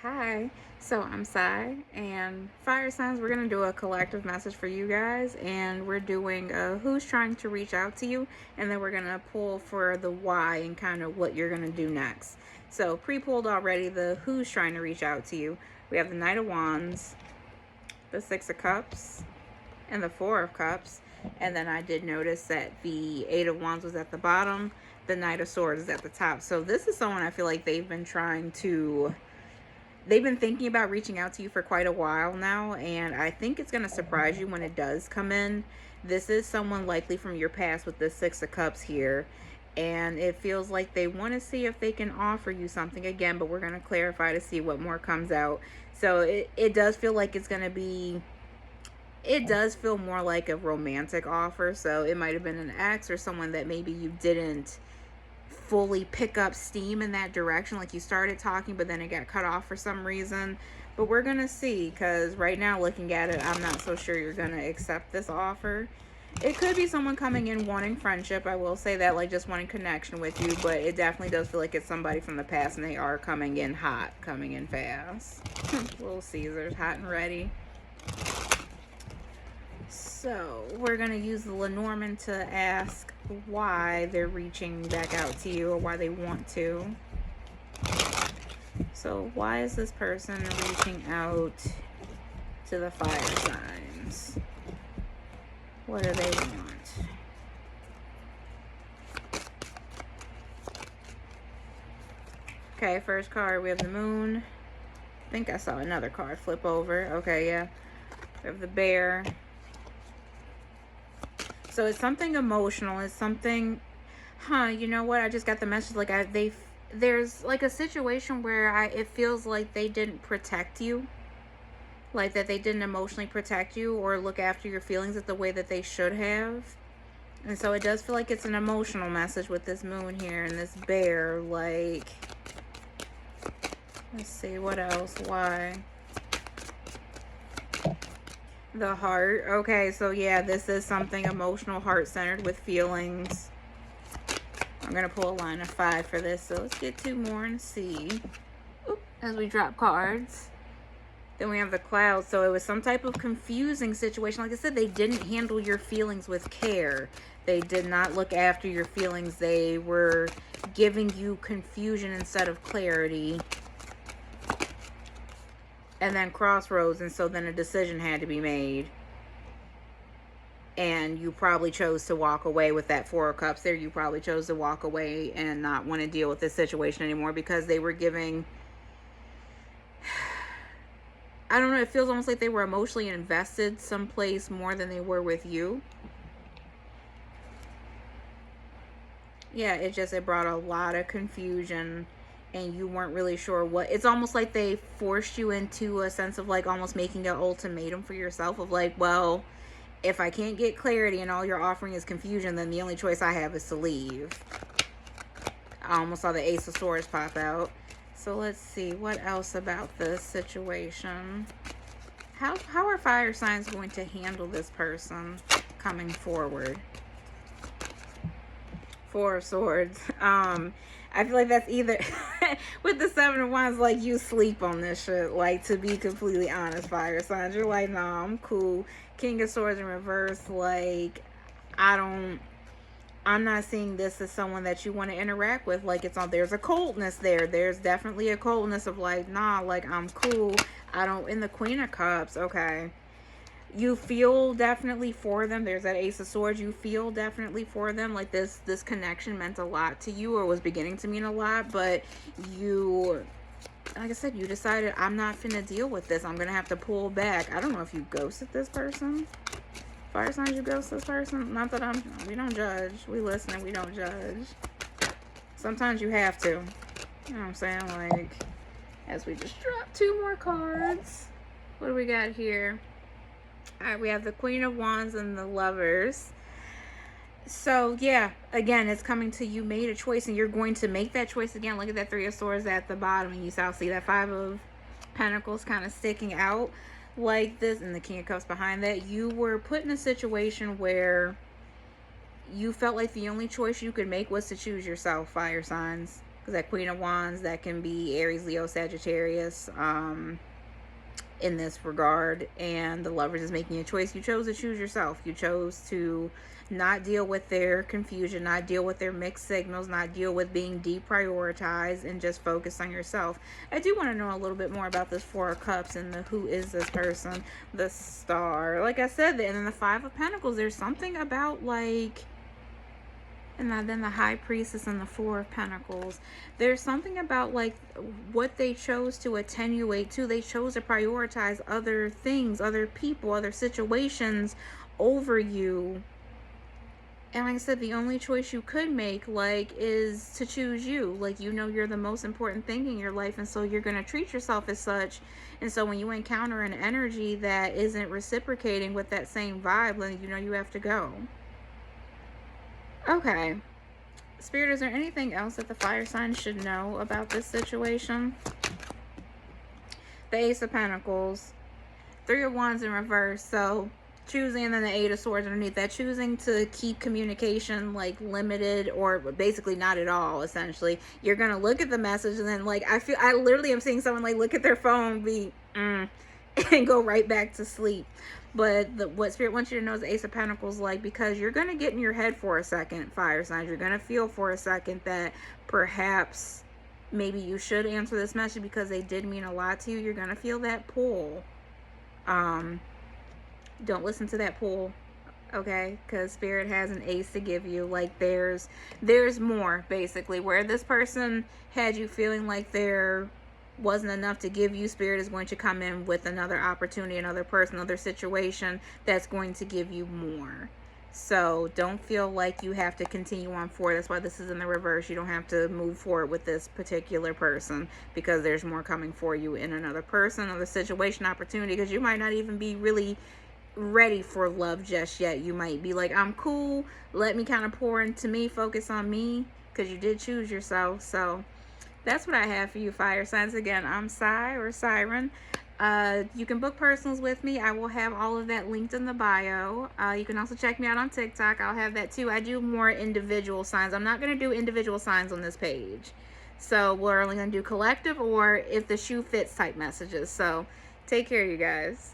Hi, so I'm Sai, and fire signs, we're going to do a collective message for you guys, and we're doing who's trying to reach out to you, and then we're going to pull for the why and kind of what you're going to do next. So, pre-pulled already the who's trying to reach out to you. We have the Knight of Wands, the Six of Cups, and the Four of Cups, and then I did notice that the Eight of Wands was at the bottom, the Knight of Swords is at the top. So, this is someone I feel like they've been thinking about reaching out to you for quite a while now, and I think it's going to surprise you when it does come in. This is someone likely from your past with the Six of Cups here, and it feels like they want to see if they can offer you something again, but we're going to clarify to see what more comes out. So it does feel like it does feel more like a romantic offer, so it might have been an ex or someone that maybe you didn't fully pick up steam in that direction, like you started talking but then it got cut off for some reason. But we're gonna see, because right now looking at it, I'm not so sure you're gonna accept this offer. It could be someone coming in wanting friendship, I will say that, like just wanting connection with you, but it definitely does feel like it's somebody from the past, and they are coming in hot, coming in fast. Little Caesars, hot and ready. So we're going to use the Lenormand to ask why they're reaching back out to you, or why they want to. So why is this person reaching out to the fire signs? What do they want? Okay, first card, we have the Moon. I think I saw another card flip over. Okay, yeah. We have the Bear. So it's something emotional. It's something, you know what? I just got the message, like there's like a situation where it feels like they didn't protect you. Like that they didn't emotionally protect you or look after your feelings the way that they should have. And so it does feel like it's an emotional message with this Moon here and this Bear. Like, let's see, what else? Why? The Heart. Okay, so yeah, this is something emotional, heart-centered with feelings. I'm going to pull a line of 5 for this, so let's get 2 more and see. Oop, as we drop cards. Then we have the Cloud. So it was some type of confusing situation. Like I said, they didn't handle your feelings with care. They did not look after your feelings. They were giving you confusion instead of clarity. And then Crossroads, and so then a decision had to be made. And you probably chose to walk away with that Four of Cups there. You probably chose to walk away and not want to deal with this situation anymore, because they were giving, I don't know, it feels almost like they were emotionally invested someplace more than they were with you. Yeah, it brought a lot of confusion, and you weren't really sure what. It's almost like they forced you into a sense of like almost making an ultimatum for yourself of like, well, if I can't get clarity and all you're offering is confusion, then the only choice I have is to leave. I almost saw the Ace of Swords pop out. So let's see, what else about this situation? How are fire signs going to handle this person coming forward? Four of Swords. I feel like that's either with the Seven of Wands, like you sleep on this shit. Like, to be completely honest, fire signs, you're like, nah, I'm cool. King of Swords in reverse, like, I'm not seeing this as someone that you want to interact with. Like, there's a coldness there. There's definitely a coldness of like, nah, like I'm cool. In the Queen of Cups, okay. You feel definitely for them. There's that Ace of Swords. You feel definitely for them. Like this connection meant a lot to you, or was beginning to mean a lot, but you, like I said, you decided, I'm not finna deal with this. I'm gonna have to pull back. I don't know if you ghosted this person. Fire signs, you ghost this person? Not that we don't judge. We listen and we don't judge. Sometimes you have to. You know what I'm saying? Like, as we just drop 2 more cards. What do we got here? Alright, we have the Queen of Wands and the Lovers. So, yeah, again, it's coming to you made a choice, and you're going to make that choice again. Look at that 3 of Swords at the bottom, and you see that 5 of Pentacles kind of sticking out like this, and the King of Cups behind that. You were put in a situation where you felt like the only choice you could make was to choose yourself, fire signs. because that Queen of Wands, that can be Aries, Leo, Sagittarius, in this regard. And the Lovers is making a choice. You chose to choose yourself. You chose to not deal with their confusion, not deal with their mixed signals, not deal with being deprioritized, and just focus on yourself. I do want to know a little bit more about this Four of Cups and the who is this person, the Star. Like I said, and then the Five of Pentacles, there's something about like, and then the High Priestess and the Four of Pentacles. There's something about like what they chose to attenuate to. They chose to prioritize other things, other people, other situations over you. And like I said, the only choice you could make, like, is to choose you. Like, you know you're the most important thing in your life, and so you're going to treat yourself as such. And so when you encounter an energy that isn't reciprocating with that same vibe, then you know you have to go. Okay. Spirit, is there anything else that the fire sign should know about this situation? The Ace of Pentacles. Three of Wands in reverse. So choosing, and then the Eight of Swords underneath that, choosing to keep communication like limited, or basically not at all. Essentially, you're gonna look at the message, and then like I literally am seeing someone like look at their phone, be and go right back to sleep. But what Spirit wants you to know is the Ace of Pentacles, like, because you're gonna get in your head for a second, fire signs. You're gonna feel for a second that perhaps maybe you should answer this message because they did mean a lot to you. You're gonna feel that pull. Don't listen to that pull, okay? Because Spirit has an ace to give you. Like, there's more, basically. Where this person had you feeling like there wasn't enough to give you, Spirit is going to come in with another opportunity, another person, another situation that's going to give you more. So don't feel like you have to continue on forward. That's why this is in the reverse. You don't have to move forward with this particular person, because there's more coming for you in another person, another situation, opportunity, because you might not even be really ready for love just yet. You might be like, I'm cool, let me kind of pour into me, focus on me, because you did choose yourself. So that's what I have for you, fire signs. Again, I'm Psy, or Siren. You can book personals with me. I will have all of that linked in the bio. You can also check me out on TikTok. I'll have that too. I do more individual signs. I'm not going to do individual signs on this page. So we're only going to do collective, or if the shoe fits type messages. So take care, you guys.